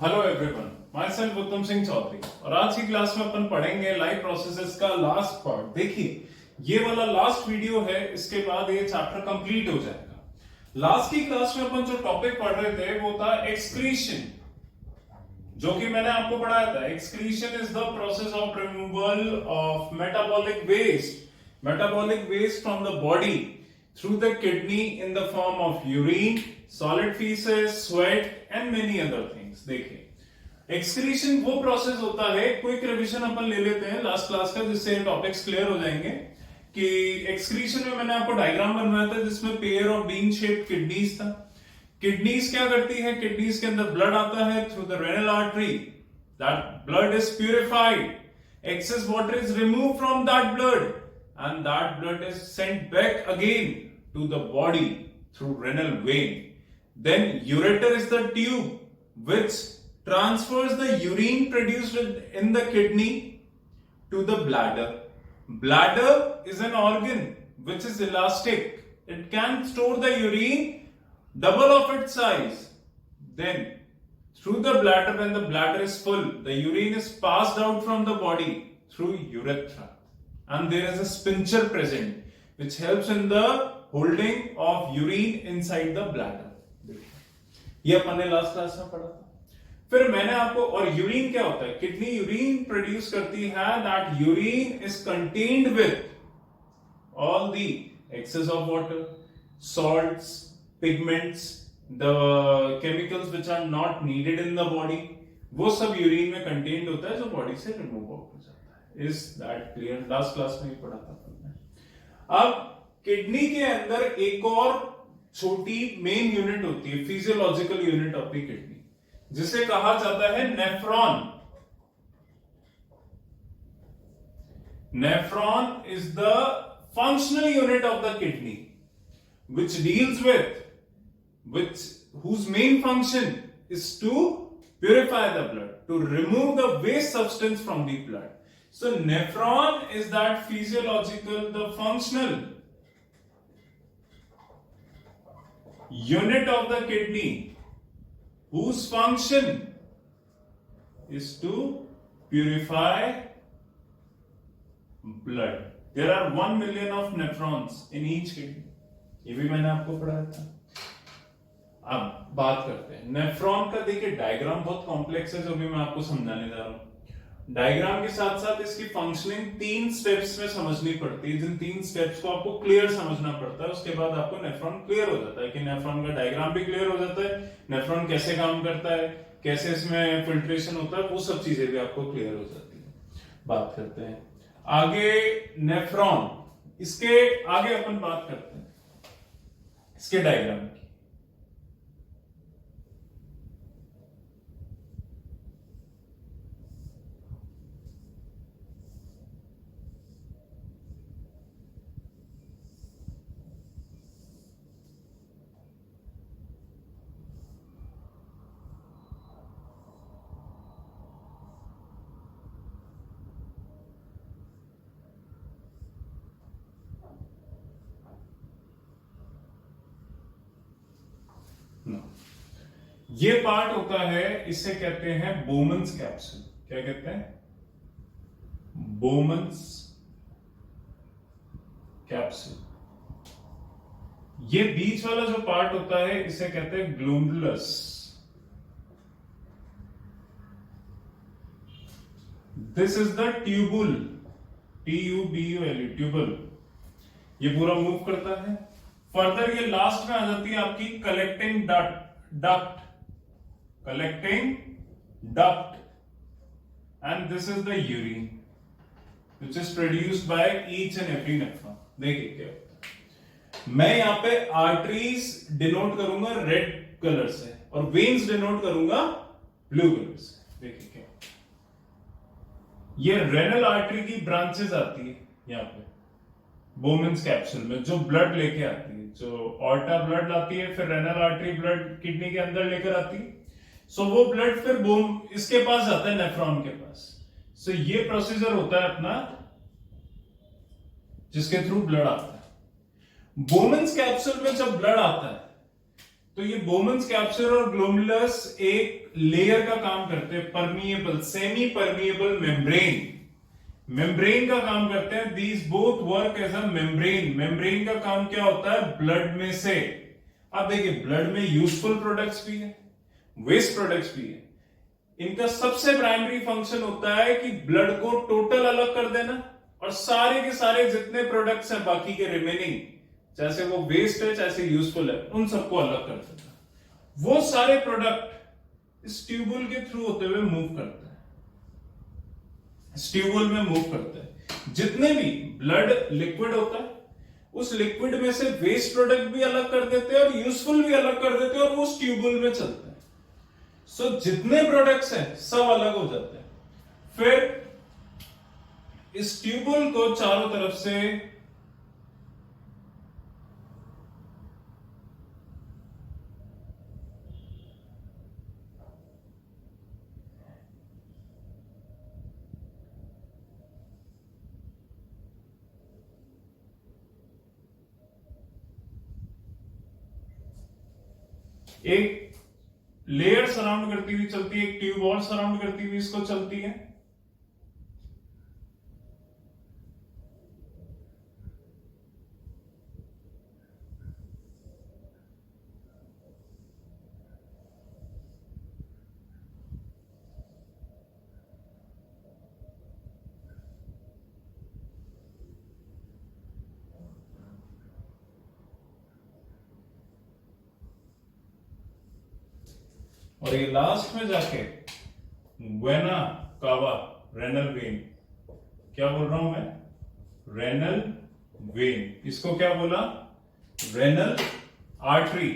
Hello everyone, my self उत्तम सिंह चौधरी और आज की क्लास में अपन पढ़ेंगे लाइफ प्रोसेसेस का लास्ट पार्ट। देखिए, ये वाला लास्ट वीडियो है, इसके बाद ये चैप्टर कंप्लीट हो जाएगा। लास्ट की क्लास में अपन जो टॉपिक पढ़ रहे थे वो था एक्सक्रीशन, जो कि मैंने आपको पढ़ाया था। Excretion is the process of removal of metabolic waste from the body through the kidney in the form of urine, solid feces, sweat and many other things। देखिए, एक्सक्रीशन वो प्रोसेस होता है, क्विक रिवीजन अपन ले लेते हैं last class का, जिससे topics clear हो जाएंगे। कि एक्सक्रीशन में मैंने आपको डायग्राम बनवाया था जिसमें pair of bean shaped kidneys था। किडनीज क्या करती है? किडनीज के अंदर ब्लड आता है through the renal artery, that blood is purified, excess water is removed from that blood and that blood is sent back again to the body through renal vein. Then ureter is the tube which transfers the urine produced in the kidney to the bladder. Bladder is an organ which is elastic. It can store the urine double of its size. Then through the bladder, when the bladder is full, the urine is passed out from the body through urethra. And there is a sphincter present which helps in the holding of urine inside the bladder। ये अपन ने last class में पढ़ा था। फिर मैंने आपको, और urine क्या होता है? किडनी यूरिन प्रोड्यूस करती है, that urine is contained with all the excess of water, salts, pigments, the chemicals which are not needed in the body, वो सब यूरिन में कंटेन्ड होता है जो बॉडी से रिमूव आउट हो जाता है। Is that clear? Last class में ही पढ़ा था हमने। अब किडनी के अंदर एक और छोटी मेन यूनिट होती है, physiological unit of the kidney, जिसे कहा जाता है nephron. Nephron is the functional unit of the kidney which deals with whose main function is to purify the blood, to remove the waste substance from the blood. So nephron is that physiological, the functional unit of the kidney whose function is to purify blood. There are 1 million of nephrons in each kidney. ये भी मैंने आपको पढ़ाया था। अब बात करते हैं नेफ्रॉन का। देखिए, डायग्राम बहुत कॉम्प्लेक्स है जो भी मैं आपको समझाने जा रहा हूं। डायग्राम के साथ साथ इसकी फंक्शनिंग 3 स्टेप्स में समझनी पड़ती है। जिन 3 स्टेप्स को आपको क्लियर समझना पड़ता है, उसके बाद आपको नेफ्रॉन क्लियर हो जाता है कि नेफ्रॉन का डायग्राम भी क्लियर हो जाता है, नेफ्रॉन कैसे काम करता है, कैसे इसमें फिल्ट्रेशन होता है, वो सब चीजें भी आपको क्लियर हो जाती है। बात करते हैं आगे नेफ्रॉन, इसके आगे अपन बात करते हैं इसके डायग्राम की। ये पार्ट होता है, इसे कहते हैं बोमन्स कैप्सूल। क्या कहते हैं? Bowman's capsule. ये बीच वाला जो पार्ट होता है इसे कहते हैं glomerulus. This is the tubule, TUBUL, tubule. ये पूरा मूव करता है। फर्दर ये लास्ट में आ जाती है आपकी collecting duct, collecting duct, and this is the urine which is produced by each and every nephron। देखिए क्या होता है, मैं यहां पे आर्टरीज डिनोट करूंगा रेड कलर से और वेन्स डिनोट करूंगा ब्लू कलर से। देखिए क्या होता है, ये रेनल आर्टरी की ब्रांचेस आती है यहां पे बोमेन्स कैप्सूल में, जो ब्लड लेके आती है, जो ऑर्टा ब्लड लाती है, फिर रेनल आर्टरी ब्लड किडनी के अंदर लेकर आती है। सो वो ब्लड फिर इसके पास जाता है, नेफ्रॉन के पास। सो ये प्रोसीजर होता है अपना, जिसके थ्रू ब्लड आता है। बोमेन्स कैप्सूल में जब ब्लड आता है तो तो ये बोमन्स कैप्सूल और ग्लोमेरुलस एक लेयर का काम करते हैं, परमिएबल, सेमी परमिएबल मेम्ब्रेन का काम करते हैं। These both work as a membrane. Membrane का काम क्या होता है? ब्लड में से, अब देखिए ब्लड में यूजफुल प्रोडक्ट्स भी है, वेस्ट प्रोडक्ट्स भी है। इनका सबसे प्राइमरी फंक्शन होता है कि ब्लड को टोटल अलग कर देना और सारे के सारे जितने प्रोडक्ट्स हैं बाकी के रिमेनिंग, जैसे वो वेस्ट है चाहे यूजफुल है, उन सबको अलग कर देना। वो सारे प्रोडक्ट इस ट्यूबुल के थ्रू होते हुए मूव करते हैं, इस ट्यूबुल में मूव करते हैं। जितने भी ब्लड लिक्विड होता है उस लिक्विड में से वेस्ट प्रोडक्ट भी अलग कर देते हैं और यूजफुल भी अलग कर देते हैं और वो उस ट्यूबुल में चलते हैं। सो जितने प्रोडक्ट्स हैं सब अलग हो जाते हैं। फिर इस ट्यूबुल को चारों तरफ से एक लेयर सराउंड करती हुई चलती है, एक ट्यूब और सराउंड करती हुई इसको चलती है। और ये लास्ट में जाके वेना कावा, रेनल वेन, क्या बोल रहा हूं मैं? Renal vein. इसको क्या बोला? Renal artery.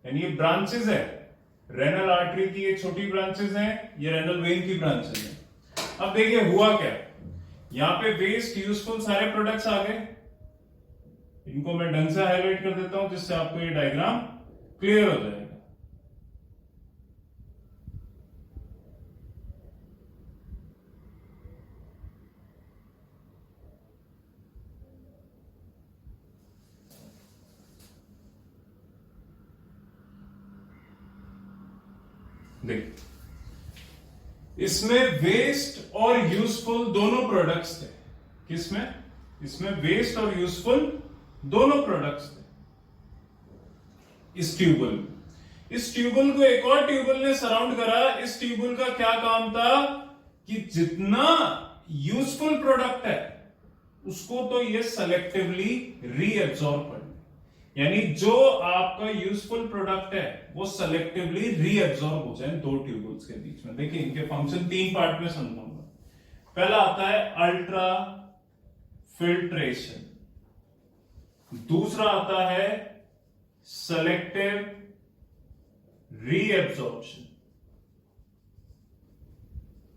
यानी ये ब्रांचेस है, रेनल आर्टरी की ये छोटी ब्रांचेस हैं, ये रेनल वेन की ब्रांचेस हैं। अब देखिए हुआ क्या, यहां पे वेस्ट यूजफुल सारे प्रोडक्ट्स आ गए। इनको मैं ढंग से हाईलाइट कर देता हूं जिससे आपको ये डायग्राम क्लियर हो जाएगा। देख, इसमें वेस्ट और यूजफुल दोनों प्रोडक्ट्स थे। किसमें? इसमें वेस्ट और यूजफुल दोनों प्रोडक्ट्स थे इस ट्यूबुल में। इस ट्यूबुल को एक और ट्यूबुल ने सराउंड करा। इस ट्यूबुल का क्या काम था कि जितना यूजफुल प्रोडक्ट है उसको तो ये सेलेक्टिवली रीएब्सॉर्ब कर, यानी जो आपका यूजफुल प्रोडक्ट है वो सेलेक्टिवली रीएब्सॉर्ब हो जाए दो ट्यूबुल्स के बीच में। देखिए इनके फंक्शन तीन पार्ट में समझाऊंगा। पहला आता है अल्ट्रा फिल्ट्रेशन, दूसरा आता है सेलेक्टिव रीएब्सॉर्प्शन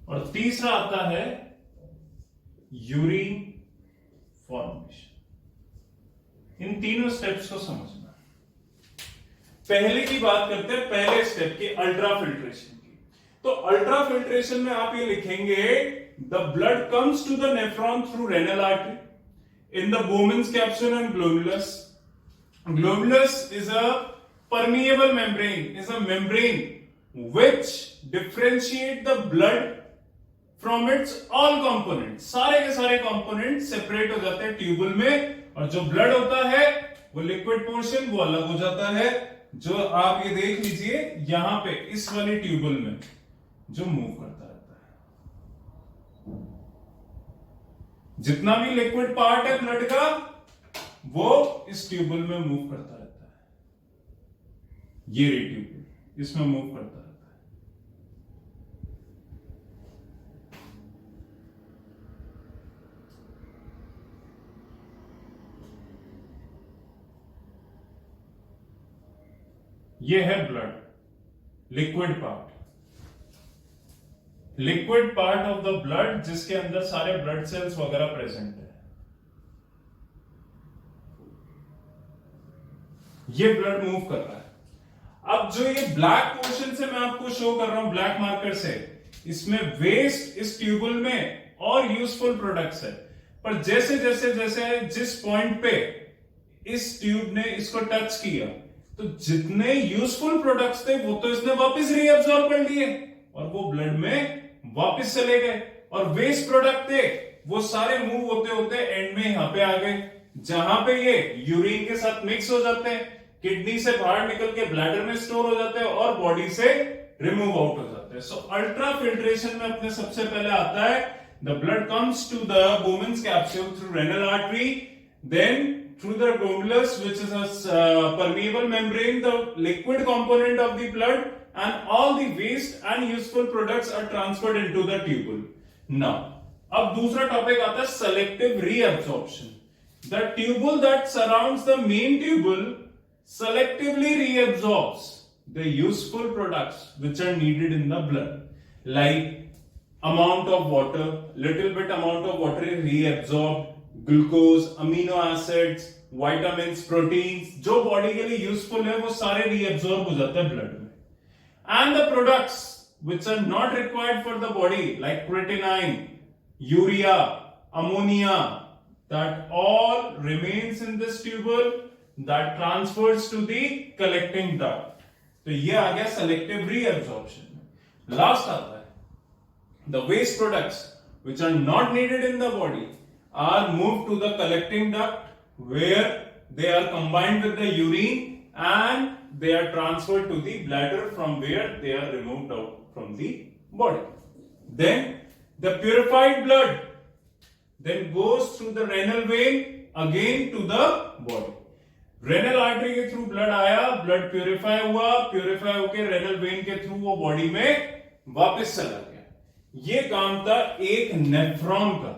और तीसरा आता है यूरिन फॉर्मेशन। इन तीनों स्टेप्स को समझना। पहले की बात करते हैं, पहले स्टेप की, अल्ट्रा फिल्ट्रेशन की। तो अल्ट्रा फिल्ट्रेशन में आप ये लिखेंगे the blood comes to the nephron through renal artery in the Bowman's capsule and glomerulus. Glomerulus is a permeable membrane, is a membrane which differentiate the blood from its all components. सारे के सारे components separate हो जाते हैं tubule में और जो blood होता है वो लिक्विड पोर्शन वो अलग हो जाता है, जो आप ये देख लीजिए यहां पे इस वाली ट्यूबुल में जो मूव करता रहता है। जितना भी लिक्विड पार्ट है ब्लड का वो इस ट्यूबुल में मूव करता रहता है। ये रे ट्यूबुल इसमें मूव करता रहता है। ये है blood, liquid part, liquid part of the blood जिसके अंदर सारे ब्लड सेल्स वगैरह प्रेजेंट है। ये ब्लड मूव कर रहा है। अब जो ये ब्लैक पोर्शन से मैं आपको शो कर रहा हूं ब्लैक मार्कर से, इसमें वेस्ट इस ट्यूबुल में और यूजफुल प्रोडक्ट्स है। पर जैसे जैसे जैसे जिस पॉइंट पे इस ट्यूब ने इसको टच किया तो जितने यूजफुल प्रोडक्ट्स थे वो तो इसने वापस रीअब्सॉर्ब कर लिए और वो ब्लड में वापस चले गए, और वेस्ट प्रोडक्ट थे वो सारे मूव होते होते एंड में यहां पे आ गए, जहां पे ये यूरिन के साथ मिक्स हो जाते हैं, किडनी से बाहर निकल के ब्लैडर में स्टोर हो जाते हैं और बॉडी से रिमूव आउट हो जाते हैं। सो अल्ट्रा फिल्ट्रेशन में अपने सबसे पहले आता है the blood comes to the Bowman's capsule through renal artery, then through the glomerulus, which is a permeable membrane, the liquid component of the blood, and all the waste and useful products are transferred into the tubule. Now, अब दूसरा topic आता है selective reabsorption. The tubule that surrounds the main tubule selectively reabsorbs the useful products which are needed in the blood, like amount of water, little bit amount of water is reabsorbed, glucose, amino acids, vitamins, proteins जो body के लिए useful है वो सारे reabsorb हो जाते हैं blood में, and the products which are not required for the body like creatinine, urea, ammonia, that all remains in this tubule, that transfers to the collecting duct. तो ये आ गया सेलेक्टिव रीअब्सॉर्प्शन। लास्ट आता है the waste products which are not needed in the body are moved to the collecting duct where they are combined with the urine and they are transferred to the bladder from where they are removed out from the body. Then the purified blood then goes through the renal vein again to the body. Renal artery के through blood आया, blood purify हुआ, purify होके renal vein के through वो body में वापस चला गया। ये काम था एक नेफ्रॉन का।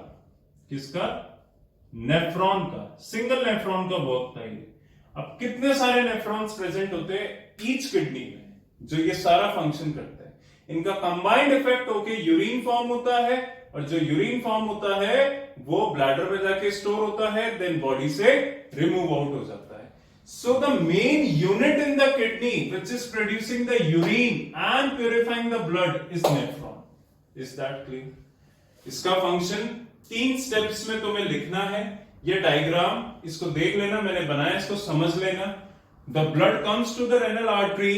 किसका? नेफ्रॉन का। सिंगल नेफ्रॉन का वर्क था ये। अब कितने सारे नेफ्रॉन्स प्रेजेंट होते हैं ईच किडनी में जो ये सारा फंक्शन करते हैं। इनका कंबाइंड इफेक्ट होके यूरिन फॉर्म होता है और जो यूरिन फॉर्म होता है वो ब्लैडर में जाके स्टोर होता है, देन बॉडी से रिमूव आउट हो जाता है। So the main unit in the kidney which is producing the urine and purifying the blood is nephron. Is that clear? इसका फंक्शन 3 स्टेप्स में तुम्हें लिखना है। ये डायग्राम इसको देख लेना, मैंने बनाया, इसको समझ लेना। The blood comes to the renal artery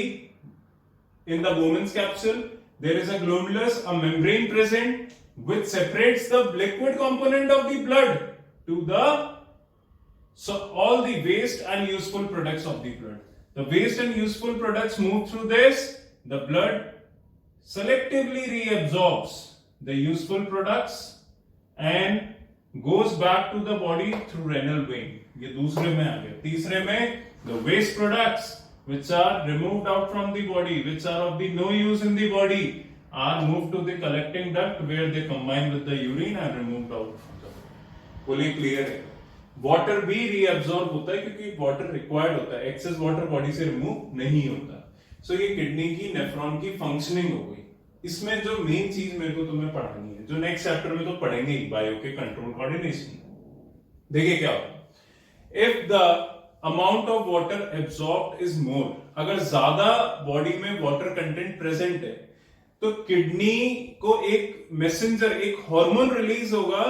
in the Bowman's capsule, there is a glomerulus, a membrane present which separates the liquid component of the blood to the all the waste and useful products of the blood. The waste and useful products move through this. The blood selectively reabsorbs the useful products and goes back to the body through renal vein. ये दूसरे में आ गया। तीसरे में the waste products which are removed out from the body, which are of the no use in the body, are moved to the collecting duct where they combine with the urine and removed out from the body. fully clear है? Water भी reabsorb होता है क्योंकि water required होता है, excess water body से remove नहीं होता। सो ये किडनी की नेफ्रॉन की फंक्शनिंग हो गई। इसमें जो मेन चीज मेरे को तुम्हें पढ़ानी है, जो नेक्स्ट चैप्टर में तो पढ़ेंगे ही, बायो के कंट्रोल कोऑर्डिनेशन। देखिए क्या होगा, if the amount of water absorbed is more, अगर ज्यादा बॉडी में वाटर कंटेंट प्रेजेंट है तो किडनी को एक मैसेंजर, एक हार्मोन रिलीज होगा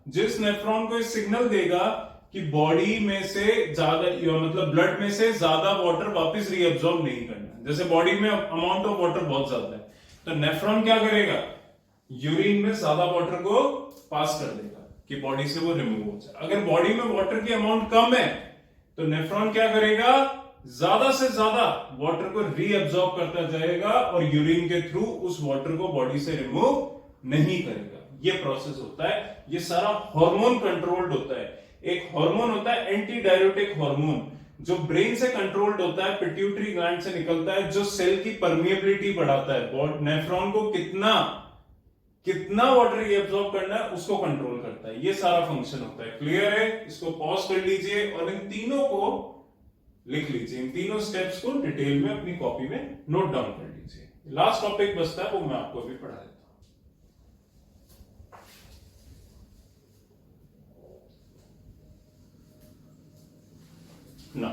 जिस नेफ्रॉन को सिग्नल देगा कि बॉडी में से ज्यादा, मतलब ब्लड में से ज्यादा वाटर वापस रीअब्सॉर्ब नहीं करना। जैसे बॉडी में अमाउंट ऑफ वाटर बहुत ज्यादा है तो नेफ्रॉन क्या करेगा, यूरिन में ज्यादा वाटर को पास कर देगा कि बॉडी से वो रिमूव हो जाए। अगर बॉडी में वाटर की अमाउंट कम है तो नेफ्रॉन क्या करेगा, ज्यादा से ज्यादा वाटर को रीअब्सॉर्ब करता जाएगा और यूरिन के थ्रू उस वाटर को बॉडी से रिमूव नहीं करेगा। ये प्रोसेस होता है, ये सारा हार्मोन कंट्रोल्ड होता है। एक हार्मोन होता है एंटी डायरेटिक हार्मोन जो ब्रेन से कंट्रोल्ड होता है, पिट्यूटरी ग्लैंड से निकलता है, जो सेल की परमिएबिलिटी बढ़ाता है। नेफ्रॉन को कितना वाटर रीअब्सॉर्ब करना है उसको कंट्रोल करता है। ये सारा फंक्शन होता है। क्लियर है? इसको पॉज कर लीजिए और इन तीनों को लिख लीजिए, इन तीनों स्टेप्स को डिटेल में अपनी कॉपी में नोट डाउन कर लीजिए। लास्ट टॉपिक बचता है वो मैं आपको अभी पढ़ा देता हूं ना।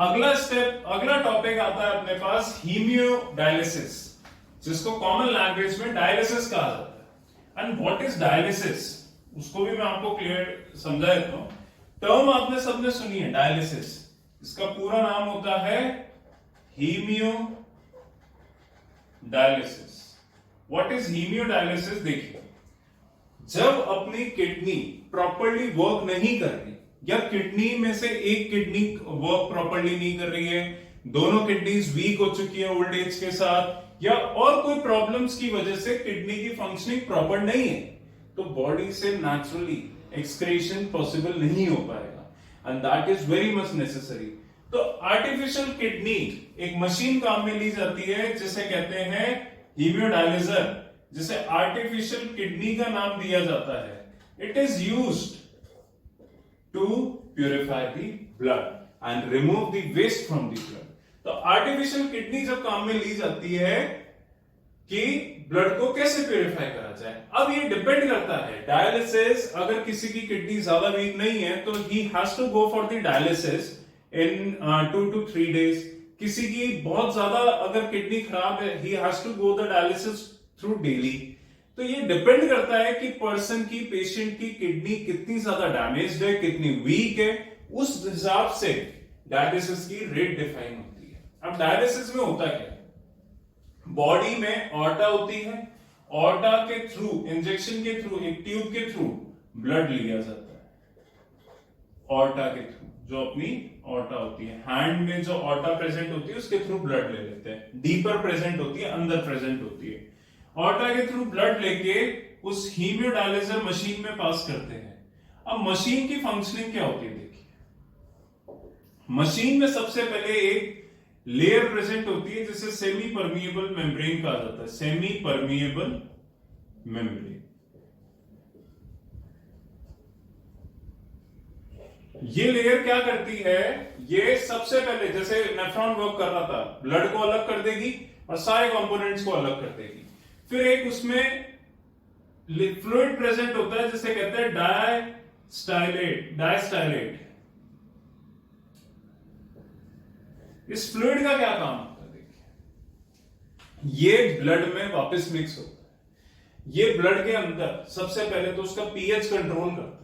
अगला स्टेप, अगला टॉपिक आता है अपने पास हीमियोडायलिसिस, जिसको कॉमन लैंग्वेज में डायलिसिस कहा जाता है। एंड व्हाट इज डायलिसिस, उसको भी मैं आपको क्लियर समझा देता हूं। टर्म आपने सबने सुनी है डायलिसिस, इसका पूरा नाम होता है हीमियोडायलिसिस। What is हीमियोडायलिसिस? देखिए, जब अपनी किडनी प्रॉपरली वर्क नहीं कर रही या किडनी में से एक किडनी वर्क प्रॉपरली नहीं कर रही है, दोनों किडनीज वीक हो चुकी है ओल्ड एज के साथ, या और कोई प्रॉब्लम्स की वजह से किडनी की फंक्शनिंग प्रॉपर नहीं है, तो बॉडी से नेचुरली एक्सक्रीशन पॉसिबल नहीं हो पाएगा, and that is very much necessary. तो आर्टिफिशियल किडनी एक मशीन काम में ली जाती है जिसे कहते हैं हीमियोडायलिजर, जिसे आर्टिफिशियल किडनी का नाम दिया जाता है। It is used to purify the blood and remove the waste from the blood. तो आर्टिफिशियल किडनी जब काम में ली जाती है कि ब्लड को कैसे प्यूरिफाई करा जाए, अब ये डिपेंड करता है डायलिसिस। अगर किसी की किडनी ज्यादा वीक नहीं है तो he has to go for the dialysis in 2 to 3 days। किसी की बहुत ज्यादा अगर किडनी खराब है, he has to go the dialysis through daily. तो ये डिपेंड करता है कि पर्सन की, पेशेंट की किडनी कितनी ज्यादा डैमेज्ड है, कितनी वीक है, उस हिसाब से डायलिसिस की रेट डिफाइन होती है। अब डायलिसिस में होता क्या है, बॉडी में ऑर्टा होती है, ऑर्टा के थ्रू, इंजेक्शन के थ्रू, एक ट्यूब के थ्रू ब्लड लिया जाता है। ऑर्टा के थ्रू, जो अपनी ऑर्टा होती है, हैंड में जो ऑर्टा प्रेजेंट होती है उसके थ्रू ब्लड ले लेते हैं। डीपर प्रेजेंट होती है, अंदर प्रेजेंट होती है। ऑर्टा के थ्रू ब्लड लेके उस हीमियोडायलिजर मशीन में पास करते हैं। अब मशीन की फंक्शनिंग क्या होती है, देखिए, मशीन में सबसे पहले एक लेयर प्रेजेंट होती है जिसे सेमी परमिएबल मेम्ब्रेन कहा जाता है। सेमी परमिएबल मेम्ब्रेन, ये लेयर क्या करती है, ये सबसे पहले जैसे नेफ्रॉन वर्क कर रहा था, ब्लड को अलग कर देगी और सारे कंपोनेंट्स को अलग कर देगी। फिर एक उसमें फ्लूइड प्रेजेंट होता है जिसे कहते हैं डायस्टाइलेट। इस फ्लूइड का क्या काम होता है, देखिए, ये ब्लड में वापस मिक्स होता है। ये ब्लड के अंदर सबसे पहले तो उसका पीएच कंट्रोल करता है।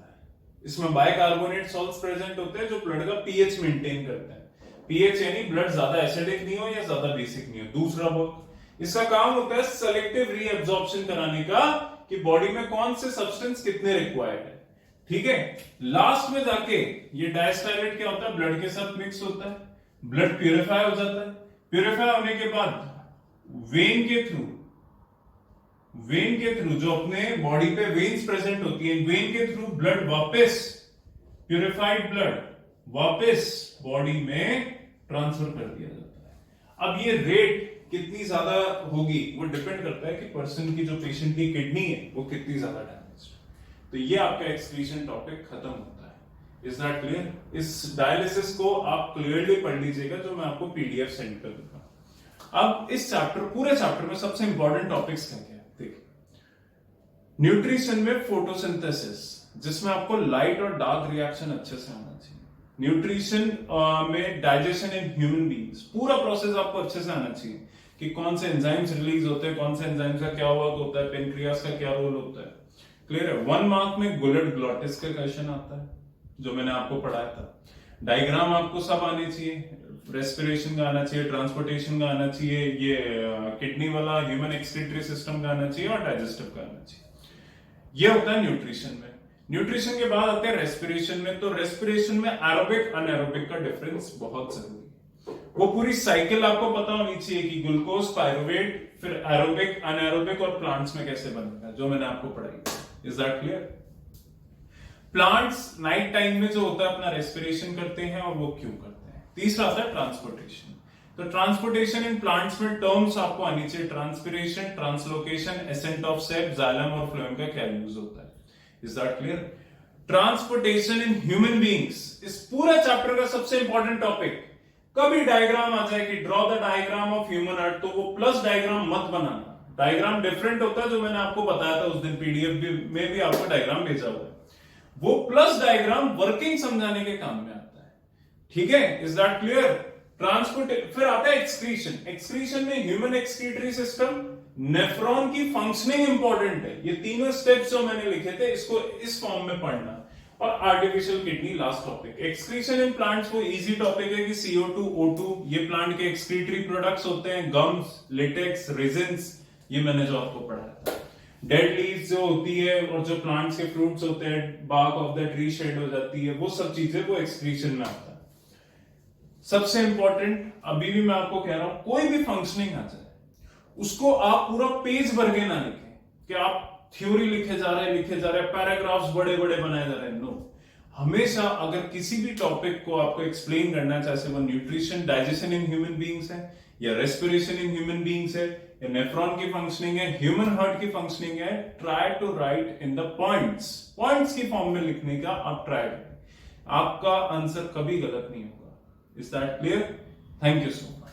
इसमें बाइकार्बोनेट सॉल्ट्स प्रेजेंट होते हैं जो ब्लड का पीएच मेंटेन करते हैं। पीएच यानी ब्लड ज्यादा एसिडिक नहीं हो या ज्यादा बेसिक नहीं हो। दूसरा वर्क इसका काम होता है सेलेक्टिव रीअब्जॉर्प्शन कराने का, कि बॉडी में कौन से सब्सटेंस कितने रिक्वायर्ड है, ठीक है। लास्ट में जाके ये डायस्टाइलेट क्या होता है, ब्लड के साथ मिक्स होता है, ब्लड प्यूरिफाई हो जाता है। प्यूरिफाई होने के बाद वेन के थ्रू जो अपने बॉडी पे वेन्स प्रेजेंट होती है, वेन के थ्रू ब्लड वापस, प्यूरिफाइड ब्लड वापस बॉडी में ट्रांसफर कर दिया जाता है। अब ये रेट कितनी ज्यादा होगी वो डिपेंड करता है कि पर्सन की, जो पेशेंट की किडनी है वो कितनी ज्यादा डैमेज है। तो ये आपका एक्सक्रीशन टॉपिक खत्म होता है। Is that clear? इस डायलिसिस को आप क्लियरली पढ़ लीजिएगा, जो मैं आपको पीडीएफ सेंड कर दूंगा। अब इस पूरे चैप्टर में सबसे इंपॉर्टेंट टॉपिक्स क्या क्या है, देखिए, न्यूट्रिशन में फोटोसिंथेसिस, जिसमें आपको लाइट और डार्क रिएक्शन अच्छे से आना चाहिए। न्यूट्रिशन में डाइजेशन इन ह्यूमन बीइंग्स, पूरा प्रोसेस आपको अच्छे से आना चाहिए कि कौन से एंजाइम्स रिलीज होते हैं, कौन से एंजाइम्स का क्या वर्क होता है, पेनक्रियास का क्या रोल होता है। क्लियर है? 1 मार्क में गुलेट ग्लॉटिस का क्वेश्चन आता है, जो मैंने आपको पढ़ाया था। डायग्राम आपको सब आने चाहिए, रेस्पिरेशन का आना चाहिए, ट्रांसपोर्टेशन का आना चाहिए, ये किडनी वाला ह्यूमन एक्सक्रीटरी सिस्टम का आना चाहिए और डाइजेस्टिव का आना चाहिए। ये होता है न्यूट्रिशन में। न्यूट्रिशन के बाद आते हैं रेस्पिरेशन में। तो रेस्पिरेशन में एरोबिक अनएरोबिक का डिफरेंस बहुत जरूरी है। वो पूरी साइकिल आपको पता होनी चाहिए कि ग्लूकोज, पायरुवेट, फिर एरोबिक, अनएरोबिक और प्लांट्स में कैसे बनेगा, जो मैंने आपको पढ़ाई। Is that clear? Plants night time में जो होता है अपना रेस्पिरेशन करते हैं, और वो क्यों करते हैं। तीसरा आता है ट्रांसपोर्टेशन। तो ट्रांसपोर्टेशन इन प्लांट्स में टर्म्स आपको आनी चाहिए, transpiration, translocation, ascent of shape, xylem और फ्लोएम का क्या यूज होता है। Is that clear? Transportation in human beings, इस पूरा चैप्टर का सबसे इंपॉर्टेंट टॉपिक। कभी डायग्राम आ जाए कि draw the diagram of human heart, तो वो प्लस डायग्राम मत बनाना। डायग्राम डिफरेंट होता है, जो मैंने आपको बताया था उस दिन पीडीएफ में भी आपको डायग्राम भेजा हुआ है। वो प्लस डायग्राम वर्किंग समझाने के काम में आता है, ठीक है। Is that clear? ट्रांसपोर्ट, फिर आता है एक्सक्रीशन। एक्सक्रीशन में ह्यूमन एक्सक्रीटरी सिस्टम, नेफ्रॉन की फंक्शनिंग इंपॉर्टेंट है। ये तीनों स्टेप्स जो मैंने लिखे थे, इसको इस फॉर्म में पढ़ना। और artificial kidney last topic. Excretion in plants वो इजी टॉपिक है कि CO2, O2 ये प्लांट के एक्सक्रीटरी प्रोडक्ट्स होते हैं, गम्स, लेटेक्स, रेजिन्स, ये मैंने जो आपको पढ़ाया था। डेड लीव्स जो होती है और जो प्लांट्स के फ्रूट्स होते हैं, bark of the tree shed हो जाती है, वो सब चीजें वो एक्सक्रीशन में आता है। सबसे इंपॉर्टेंट अभी भी मैं आपको कह रहा हूं, कोई भी फंक्शनिंग आ जाए उसको आप पूरा पेज भर के ना लिखें कि आप थ्योरी लिखे जा रहे हैं, पैराग्राफ्स बड़े बड़े बनाए जा रहे हैं। नो, हमेशा अगर किसी भी टॉपिक को आपको एक्सप्लेन करना है, चाहे वो nutrition, digestion in human beings है, या रेस्पिरेशन इन ह्यूमन बीइंग्स है, या नेफ्रॉन की फंक्शनिंग है, ह्यूमन हार्ट की फंक्शनिंग है, try to write in the points की फॉर्म में लिखने का आप ट्राई करें। आपका आंसर कभी गलत नहीं होगा। Is that clear? Thank you so much.